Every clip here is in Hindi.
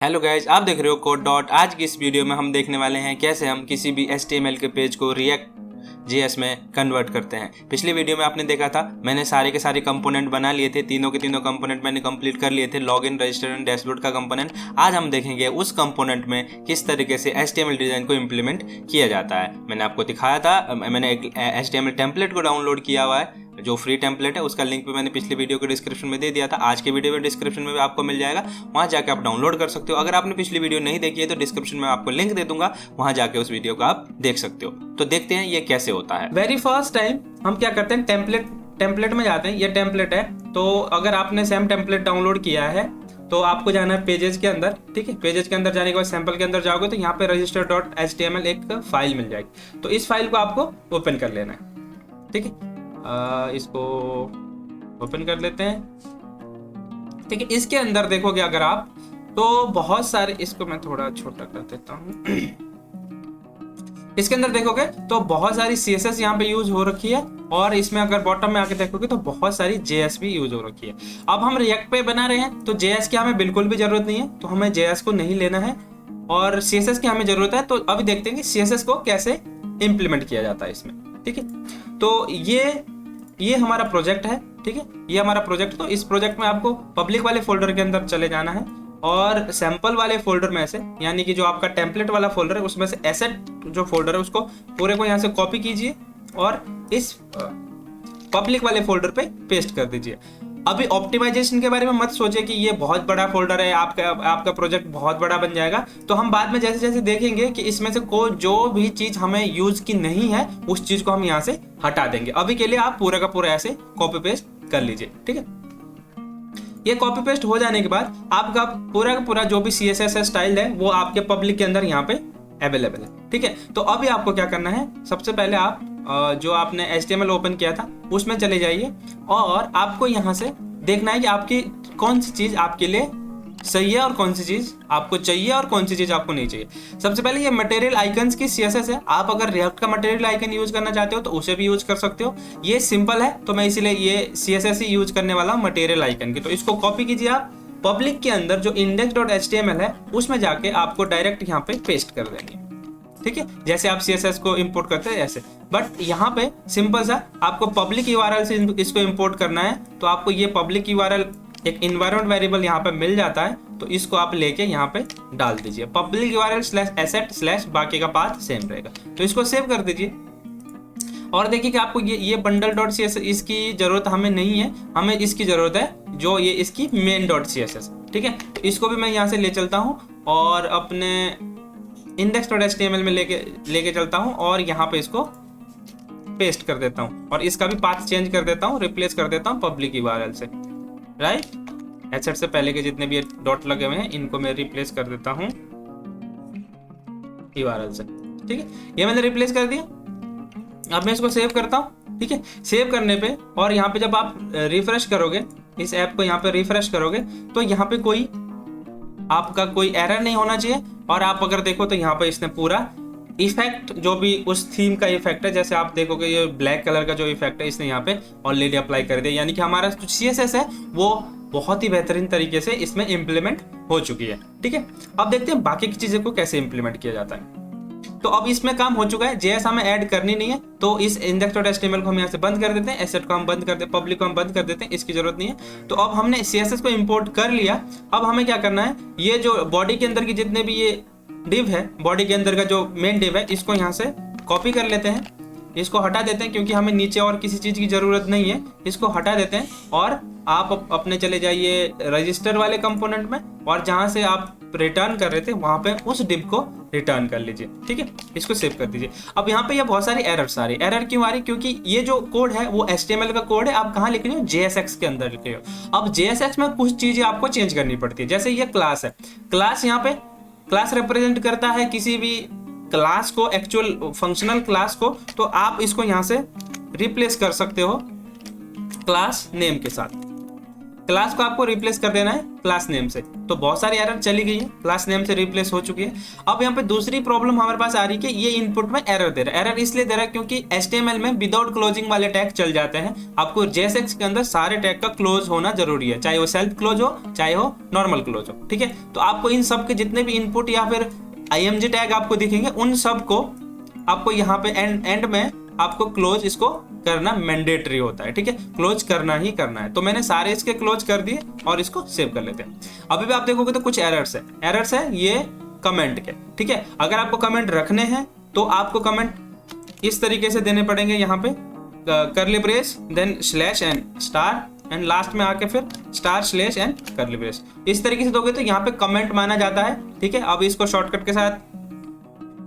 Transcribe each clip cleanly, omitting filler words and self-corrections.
हेलो गाइज, आप देख रहे हो कोड डॉट। आज की इस वीडियो में हम देखने वाले हैं कैसे हम किसी भी HTML के पेज को रिएक्ट JS में कन्वर्ट करते हैं। पिछली वीडियो में आपने देखा था, मैंने सारे के सारे कंपोनेंट बना लिए थे, तीनों के तीनों कंपोनेंट मैंने कंप्लीट कर लिए थे, लॉगिन, रजिस्टर एंड डैशबोर्ड का कंपोनेंट। आज हम देखेंगे उस कंपोनेंट में किस तरीके से HTML डिज़ाइन को इम्प्लीमेंट किया जाता है। मैंने आपको दिखाया था, मैंने एक HTML टेम्पलेट को डाउनलोड किया हुआ है, जो फ्री टेम्पलेट है, उसका लिंक भी मैंने पिछले वीडियो के डिस्क्रिप्शन में दे दिया था। आज के वीडियो में डिस्क्रिप्शन में भी आपको मिल जाएगा, वहाँ जाके आप डाउनलोड कर सकते हो। अगर आपने पिछली वीडियो नहीं देखी है तो डिस्क्रिप्शन में आपको लिंक दे दूंगा, वहाँ जाके उस वीडियो को आप देख सकते हो। तो देखते हैं ये कैसे होता है। वेरी फर्स्ट टाइम हम क्या करते हैं, टेम्पलेट में जाते हैं। ये टेम्पलेट है, तो अगर आपने सेम टेम्पलेट डाउनलोड किया है तो आपको जाना है पेजेस के अंदर। ठीक है, पेजेस के अंदर जाने के बाद सैंपल के अंदर जाओगे तो यहाँ पे register.html एक फाइल मिल जाएगी। तो इस फाइल को आपको ओपन कर लेना है। ठीक है, इसको ओपन कर लेते हैं। ठीक है, इसके अंदर देखोगे अगर आप तो बहुत सारे, इसको मैं थोड़ा छोटा कर देता हूँ। इसके अंदर देखोगे तो बहुत सारी CSS यहाँ पे यूज हो रखी है, और इसमें अगर बॉटम में आके देखोगे तो बहुत सारी JS भी यूज हो रखी है। अब हम रिएक्ट पे बना रहे हैं तो JS की हमें बिल्कुल भी जरूरत नहीं है, तो हमें JS को नहीं लेना है, और CSS की हमें जरूरत है। तो अभी देखते हैं कि CSS को कैसे इम्प्लीमेंट किया जाता है इसमें। ठीक है, तो ये हमारा प्रोजेक्ट है। ठीक है, ये हमारा प्रोजेक्ट। तो इस प्रोजेक्ट में आपको पब्लिक वाले फोल्डर के अंदर चले जाना है, और सैंपल वाले फोल्डर में से, यानी कि जो आपका टेम्पलेट वाला फोल्डर है उसमें से एसेट जो फोल्डर है उसको पूरे को यहाँ से कॉपी कीजिए और इस पब्लिक वाले फोल्डर पे पेस्ट कर दीजिए। अभी ऑप्टिमाइजेशन के बारे में मत सोचिए कि ये बहुत बड़ा फोल्डर है, आपका प्रोजेक्ट बहुत बड़ा बन जाएगा। तो हम बाद में जैसे जैसे देखेंगे कि इसमें से जो भी चीज हमें यूज की नहीं है उस चीज को हम यहाँ से हटा देंगे। अभी के लिए आप पूरा का पूरा ऐसे कॉपी पेस्ट कर लीजिए। ठीक है, ये कॉपी पेस्ट हो जाने के बाद आपका पूरा का पूरा जो भी CSS स्टाइल है वो आपके पब्लिक के अंदर यहाँ पे अवेलेबल है। ठीक है, तो अभी आपको क्या करना है, सबसे पहले आप जो आपने HTML ओपन किया था उसमें चले जाइए, और आपको यहाँ से देखना है कि आपकी कौन सी चीज आपके लिए सही है और कौन सी चीज आपको चाहिए और कौन सी चीज आपको नहीं चाहिए। सबसे पहले ये मटेरियल आइकन्स की CSS है। आप अगर रिएक्ट का मटेरियल आइकन यूज करना चाहते हो तो उसे भी यूज कर सकते हो। ये सिंपल है तो मैं इसीलिए ये CSS ही यूज करने वाला हूँ मटेरियल आइकन की। तो इसको कॉपी कीजिए आप, पब्लिक के अंदर जो index.html है उसमें जाके आपको डायरेक्ट यहाँ पे पेस्ट कर देंगे। ठीक है, जैसे आप CSS को इंपोर्ट करते हैं ऐसे, बट यहाँ पे सिंपल सा आपको पब्लिक URL से इसको इंपोर्ट करना है। तो आपको ये पब्लिक URL एक इन्वायरमेंट वेरिएबल यहाँ पे मिल जाता है, तो इसको आप लेके यहाँ पे डाल दीजिए। पब्लिक URL/asset/ बाकी का पाथ सेम रहेगा। तो इसको सेव कर दीजिए, और देखिए कि आपको ये bundle.css इसकी जरूरत हमें नहीं है, हमें इसकी जरूरत है जो ये इसकी main.css। ठीक है, तो इसको भी मैं यहाँ से ले चलता हूँ और अपने index.html में लेके चलता हूँ, और यहाँ पे इसको पेस्ट कर देता हूँ, और इसका भी पाथ चेंज कर देता हूँ, रिप्लेस कर देता हूँ पब्लिक URL से। राइट, एसेट से पहले के जितने भी डॉट लगे हुए हैं इनको मैं रिप्लेस कर देता हूँ URL से। ठीक है, ये मैंने रिप्लेस कर दिया। अब मैं इसको सेव करता हूँ। ठीक है, सेव करने पे, और यहाँ पे जब आप रिफ्रेश करोगे, इस ऐप को यहाँ पे रिफ्रेश करोगे तो यहाँ पे आपका कोई एरर नहीं होना चाहिए। और आप अगर देखो तो यहाँ पे इसने पूरा इफेक्ट, जो भी उस थीम का इफेक्ट है, जैसे आप देखोगे ये ब्लैक कलर का जो इफेक्ट है इसने यहाँ पे ऑलरेडी अप्लाई कर दिया, यानी कि हमारा जो CSS है वो बहुत ही बेहतरीन तरीके से इसमें इम्प्लीमेंट हो चुकी है। ठीक है, अब देखते हैं बाकी की चीजें को कैसे इम्प्लीमेंट किया जाता है। तो अब इसमें काम हो चुका है, JS हमें ऐड करनी नहीं है, तो इस index.html को हम यहाँ से बंद कर देते हैं, एसेट को हम बंद कर देते, पब्लिक को हम बंद कर देते हैं, इसकी जरूरत नहीं है। तो अब हमने CSS को इंपोर्ट कर लिया। अब हमें क्या करना है, ये जो बॉडी के अंदर की जितने भी ये डिव है, बॉडी के अंदर का जो मेन डिव है, इसको यहाँ से कॉपी कर लेते हैं, इसको हटा देते हैं क्योंकि हमें नीचे और किसी चीज की जरूरत नहीं है। इसको हटा देते हैं, और आप अपने चले जाइए रजिस्टर वाले कंपोनेंट में, और जहां से आप रिटर्न कर रहे थे वहां पे उस डिव को रिटर्न कर लीजिए। ठीक है, इसको सेव कर दीजिए। अब यहाँ पे ये बहुत सारी एरर क्यों आ रही, क्योंकि ये जो कोड है वो HTML का कोड है, आप कहाँ लिख रहे हो, JSX के अंदर लिख रहे हो। अब JSX में कुछ चीजें आपको चेंज करनी पड़ती है, जैसे ये क्लास है। क्लास यहाँ पे क्लास रिप्रेजेंट करता है किसी भी क्लास को, एक्चुअल फंक्शनल क्लास को। तो आप इसको यहाँ से रिप्लेस कर सकते हो क्लास नेम के साथ। क्लास को आपको रिप्लेस कर देना है क्लास नेम से। तो बहुत सारी एरर चली गई है, क्लास नेम से रिप्लेस हो चुकी है। अब यहाँ पे दूसरी प्रॉब्लम हमारे पास आ रही है कि ये इनपुट में एरर दे रहा है। एरर इसलिए दे रहा है क्योंकि HTML में विदाउट क्लोजिंग वाले टैग चल जाते हैं। आपको JSX के अंदर सारे टैग का क्लोज होना जरूरी है, चाहे वो सेल्फ क्लोज हो चाहे हो नॉर्मल क्लोज हो, ठीक है। तो आपको इन सब के जितने भी इनपुट या फिर IMG टैग आपको दिखेंगे उन सब को आपको यहाँ पे एंड में आपको क्लोज इसको करना मैंडेटरी होता है, ठीक है। क्लोज करना ही करना है। तो मैंने सारे इसके क्लोज कर दिए और इसको सेव कर लेते हैं। अभी भी आप देखोगे तो कुछ एरर्स है ये कमेंट के, ठीक है। अगर आपको कमेंट रखने हैं तो आपको कमेंट इस तरीके से देने पड़ेंगे, यहाँ पे curly brace then slash and star and last में आके फिर star slash and curly brace. इस तरीके से दोगे तो यहाँ पे कमेंट माना जाता है, ठीक है। अब इसको शॉर्टकट के साथ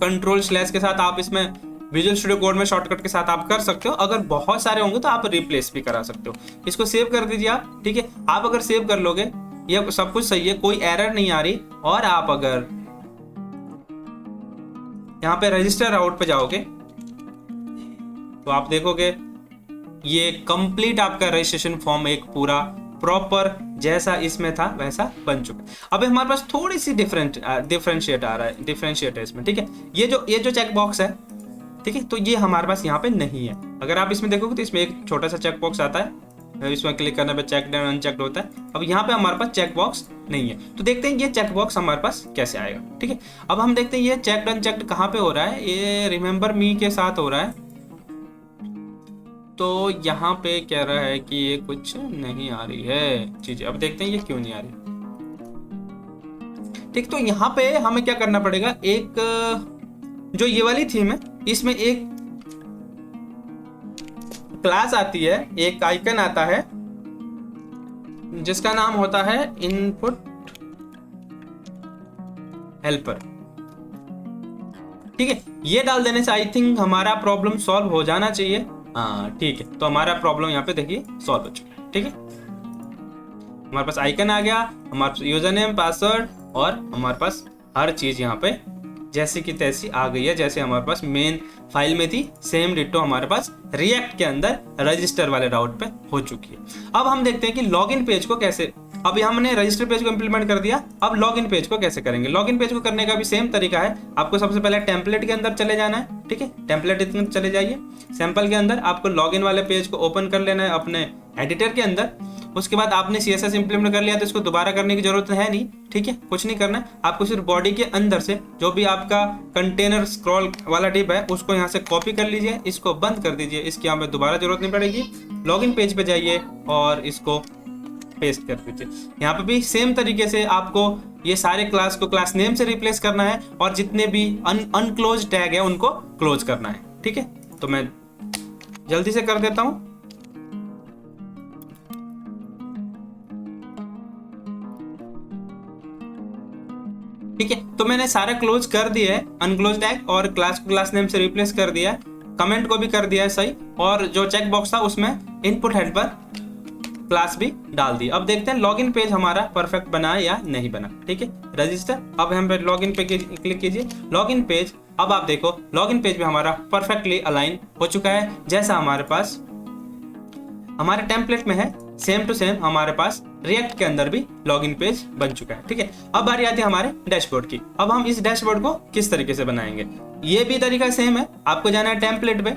कंट्रोल स्लैश के साथ आप इसमें विजुअल स्टूडियो कोड में शॉर्टकट के साथ आप कर सकते हो। अगर बहुत सारे होंगे तो आप रिप्लेस भी करा सकते हो। इसको सेव कर दीजिए आप, ठीक है। आप अगर सेव कर लोगे ये सब कुछ सही है, कोई एरर नहीं आ रही, और आप अगर यहाँ पे रजिस्टर राउट पे जाओगे तो आप देखोगे ये कंप्लीट आपका रजिस्ट्रेशन फॉर्म एक पूरा प्रॉपर जैसा इसमें था वैसा बन चुका है। अब हमारे पास थोड़ी सी डिफरेंशिएट है इसमें, ठीक है। ये जो चेक बॉक्स है, ठीक है, तो ये हमारे पास यहाँ पे नहीं है। अगर आप इसमें देखोगे तो इसमें एक छोटा सा चेक बॉक्स आता है, इसमें क्लिक करने पे चेक एंड अनचेक्ड होता है। अब यहाँ पे हमारे पास चेक बॉक्स नहीं है, तो देखते हैं ये चेक बॉक्स हमारे पास कैसे आएगा, ठीक है। अब हम देखते हैं ये चेक अनचेक्ड कहाँ पे हो रहा है। ये रिमेंबर मी के साथ हो रहा है। तो यहाँ पे कह रहा है कि ये कुछ नहीं आ रही है चीजें। अब देखते हैं ये क्यों नहीं आ रही, ठीक। तो यहाँ पे हमें क्या करना पड़ेगा, एक जो ये वाली थीम है इसमें एक क्लास आती है, एक आइकन आता है जिसका नाम होता है इनपुट हेल्पर, ठीक है। ये डाल देने से आई थिंक हमारा प्रॉब्लम सॉल्व हो जाना चाहिए। हाँ ठीक है, तो हमारा प्रॉब्लम यहाँ पे देखिए सॉल्व हो चुका है, ठीक है। हमारे पास आइकन आ गया, हमारे पास यूजर नेम पासवर्ड और हमारे पास हर चीज यहाँ पे जैसी की तैसी आ गई है, जैसे हमारे पास मेन फाइल में थी सेम डिटो हमारे पास रिएक्ट के अंदर रजिस्टर वाले राउट पे हो चुकी है। अब हम देखते हैं कि लॉगिन पेज को कैसे, अभी हमने रजिस्टर पेज को इंप्लीमेंट कर दिया, अब लॉगिन पेज को कैसे करेंगे। लॉगिन पेज को करने का भी सेम तरीका है। आपको सबसे पहले टेम्पलेट के अंदर चले जाना है, ठीक है। टेम्पलेट के अंदर चले जाइए, सैंपल के अंदर आपको लॉगिन वाले पेज को ओपन कर लेना है अपने एडिटर के अंदर। उसके बाद आपने CSS इंप्लीमेंट कर लिया तो इसको दोबारा करने की जरूरत है नहीं, ठीक है, कुछ नहीं करना है आपको। सिर्फ बॉडी के अंदर से जो भी आपका कंटेनर स्क्रॉल वाला डिप है उसको यहाँ से कॉपी कर लीजिए, इसको बंद कर दीजिए, इसकी यहाँ पे दोबारा जरूरत नहीं पड़ेगी। लॉगिन पेज पे जाइए और इसको पेस्ट कर दीजिए। यहाँ पे भी सेम तरीके से आपको ये सारे क्लास को क्लास नेम से रिप्लेस करना है और जितने भी अनक्लोज टैग है उनको क्लोज करना है, ठीक है। तो मैं जल्दी से कर देता हूं। ठीक है, तो मैंने सारा क्लोज कर दिया है, अनक्लोज टैग और क्लास को क्लास नेम से रिप्लेस कर दिया है, कमेंट को भी कर दिया है सही, और जो चेक बॉक्स था उसमें इनपुट हेल्पर क्लास भी डाल दी। अब देखते हैं लॉगिन पेज हमारा परफेक्ट बना है या नहीं बना, ठीक है। रजिस्टर, अब हम लॉगिन पे क्लिक कीजिए, लॉगिन पेज। अब आप देखो लॉगिन पेज भी हमारा परफेक्टली अलाइन हो चुका है, जैसा हमारे पास हमारे टेम्पलेट में है सेम टू सेम हमारे पास रिएक्ट के अंदर भी लॉगिन पेज बन चुका है, ठीक है। अब बारी आती है हमारे डैशबोर्ड की। अब हम इस डैशबोर्ड को किस तरीके से बनाएंगे, ये भी तरीका सेम है। आपको जाना है टेम्पलेट पे,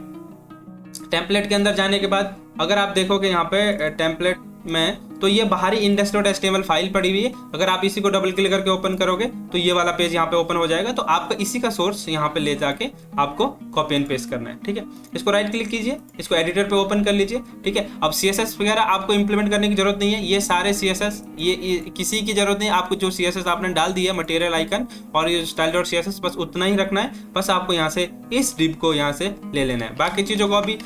टेम्पलेट के अंदर जाने के बाद अगर आप देखोगे यहाँ पे टेम्पलेट में तो ये बाहरी index.html फाइल पड़ी हुई है। अगर आप इसी को डबल क्लिक करके ओपन करोगे तो ये वाला पेज यहाँ पे ओपन हो जाएगा। तो आपका इसी का सोर्स यहाँ पे ले जाके आपको कॉपी एंड पेस्ट करना है, ठीक है। इसको राइट क्लिक कीजिए, इसको एडिटर पे ओपन कर लीजिए, ठीक है। अब CSS वगैरह आपको इंप्लीमेंट करने की जरूरत नहीं है, ये सारे CSS ये किसी की जरूरत नहीं है आपको। जो CSS आपने डाल दिया मटेरियल आइकन और ये style.css बस उतना ही रखना है, बस आपको यहाँ से इस डिव को यहाँ से ले लेना है। बाकी चीजों को अभी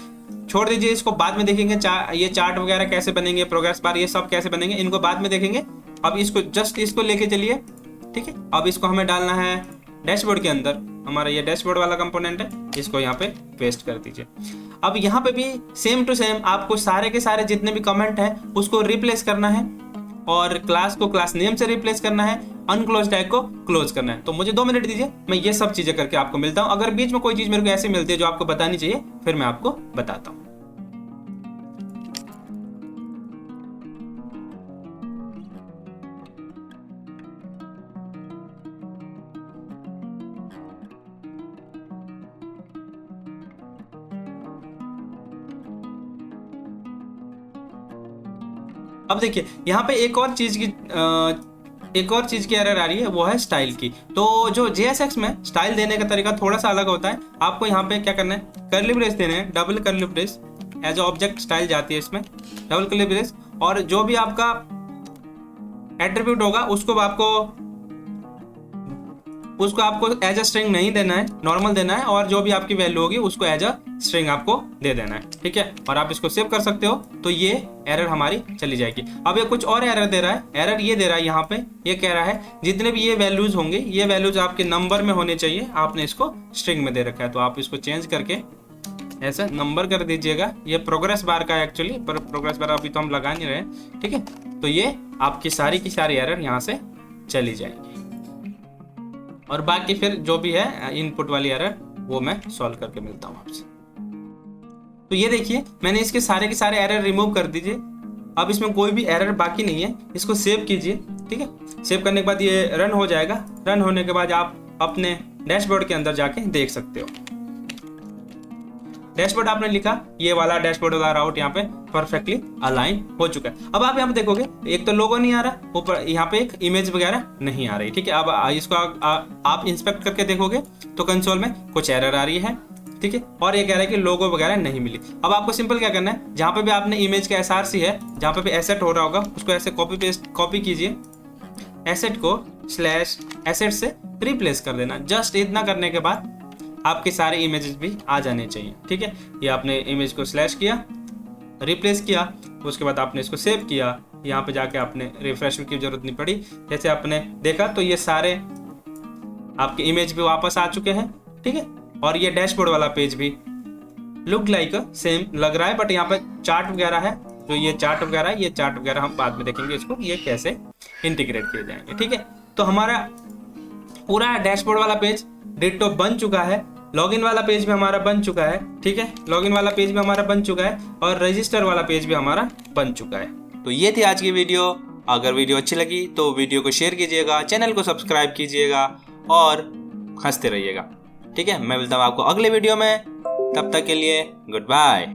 छोड़ दीजिए, इसको बाद में देखेंगे। ये चार्ट वगैरह कैसे बनेंगे, प्रोग्रेस बार, ये सब कैसे बनेंगे, इनको बाद में देखेंगे। अब इसको जस्ट इसको लेके चलिए, ठीक है। अब इसको हमें डालना है डैशबोर्ड के अंदर, हमारा ये डैशबोर्ड वाला कंपोनेंट है, इसको यहाँ पे पेस्ट कर दीजिए। अब यहाँ पे भी सेम टू सेम आपको सारे के सारे जितने भी कमेंट है उसको रिप्लेस करना है और क्लास को क्लास नेम से रिप्लेस करना है, अनक्लोज टैग को क्लोज करना है। तो मुझे 2 मिनट दीजिए, मैं ये सब चीजें करके आपको मिलता हूँ। अगर बीच में कोई चीज मेरे को ऐसे मिलती है जो आपको बतानी चाहिए फिर मैं आपको बताता हूँ। अब देखिए यहाँ पे एक और चीज़ की एरर आ रही है, वो है स्टाइल की। तो जो JSX में स्टाइल देने का तरीका थोड़ा सा अलग होता है। आपको यहाँ पे क्या करना है, कर्ली ब्रेस देने हैं, double curly brace, as object style जाती है इसमें, डबल कर्ली ब्रेस, और जो भी आपका एट्रीब्यूट होगा उसको आपको एज अ स्ट्रिंग नहीं देना है, नॉर्मल देना है, और जो भी आपकी वैल्यू होगी उसको एज अ स्ट्रिंग आपको दे देना है, ठीक है। और आप इसको सेव कर सकते हो, तो ये एरर हमारी चली जाएगी। अब ये कुछ और एरर दे रहा है, एरर ये दे रहा है यहाँ पे, ये कह रहा है जितने भी ये वैल्यूज होंगे, ये वैल्यूज आपके नंबर में होने चाहिए, आपने इसको स्ट्रिंग में दे रखा है। तो आप इसको चेंज करके ऐसा नंबर कर दीजिएगा। ये प्रोग्रेस बार का है एक्चुअली, पर प्रोग्रेस बार अभी तो हम लगा नहीं रहे, ठीक है। तो ये आपकी सारी की सारी एरर यहाँ से चली जाएगी, और बाकी फिर जो भी है इनपुट वाली एरर वो मैं सॉल्व करके मिलता हूँ आपसे। तो ये देखिए मैंने इसके सारे के सारे एरर रिमूव कर दीजिए। अब इसमें कोई भी एरर बाकी नहीं है। इसको सेव कीजिए, ठीक है। सेव करने के बाद ये रन हो जाएगा। रन होने के बाद आप अपने डैशबोर्ड के अंदर जाके देख सकते हो। डैशबोर्ड आपने लिखा, ये वाला डैशबोर्ड वाला राउट यहाँ पे परफेक्टली अलाइन हो चुका है। अब आप यहाँ पे देखोगे एक तो लोगो नहीं आ रहा, ऊपर यहाँ पे एक इमेज वगैरह नहीं आ रही, ठीक है। अब इसको आप इंस्पेक्ट करके देखोगे तो कंसोल में कुछ एरर आ रही है, ठीक है। और ये कह रहा है कि लोगो वगैरह नहीं मिली। अब आपको सिंपल क्या करना है, जहाँ पे भी आपने इमेज का SRC है, जहाँ पे भी एसेट हो रहा होगा, उसको ऐसे कॉपी कीजिए, एसेट को /एसेट से रिप्लेस कर देना। जस्ट इतना करने के बाद आपके सारे इमेजेस भी आ जाने चाहिए, ठीक है। ये आपने इमेज को स्लैश किया, रिप्लेस किया, उसके बाद आपने इसको सेव किया। यहाँ पे जाके आपने रिफ्रेश की जरूरत नहीं पड़ी। जैसे आपने देखा तो ये सारे आपके इमेज भी वापस आ चुके हैं, ठीक है। और ये डैशबोर्ड वाला पेज भी लुक लाइक सेम लग रहा है, बट यहाँ पे चार्ट वगैरह है, जो ये चार्ट वगैरह हम बाद में देखेंगे इसको ये कैसे इंटीग्रेट किए जाएंगे, ठीक है। तो हमारा पूरा डैशबोर्ड वाला पेज डिट्टो बन चुका है। लॉगिन वाला पेज भी हमारा बन चुका है, ठीक है। लॉगिन वाला पेज भी हमारा बन चुका है, और रजिस्टर वाला पेज भी हमारा बन चुका है। तो ये थी आज की वीडियो। अगर वीडियो अच्छी लगी तो वीडियो को शेयर कीजिएगा, चैनल को सब्सक्राइब कीजिएगा और हंसते रहिएगा, ठीक है। मैं मिलता हूँ आपको अगले वीडियो में, तब तक के लिए गुड बाय।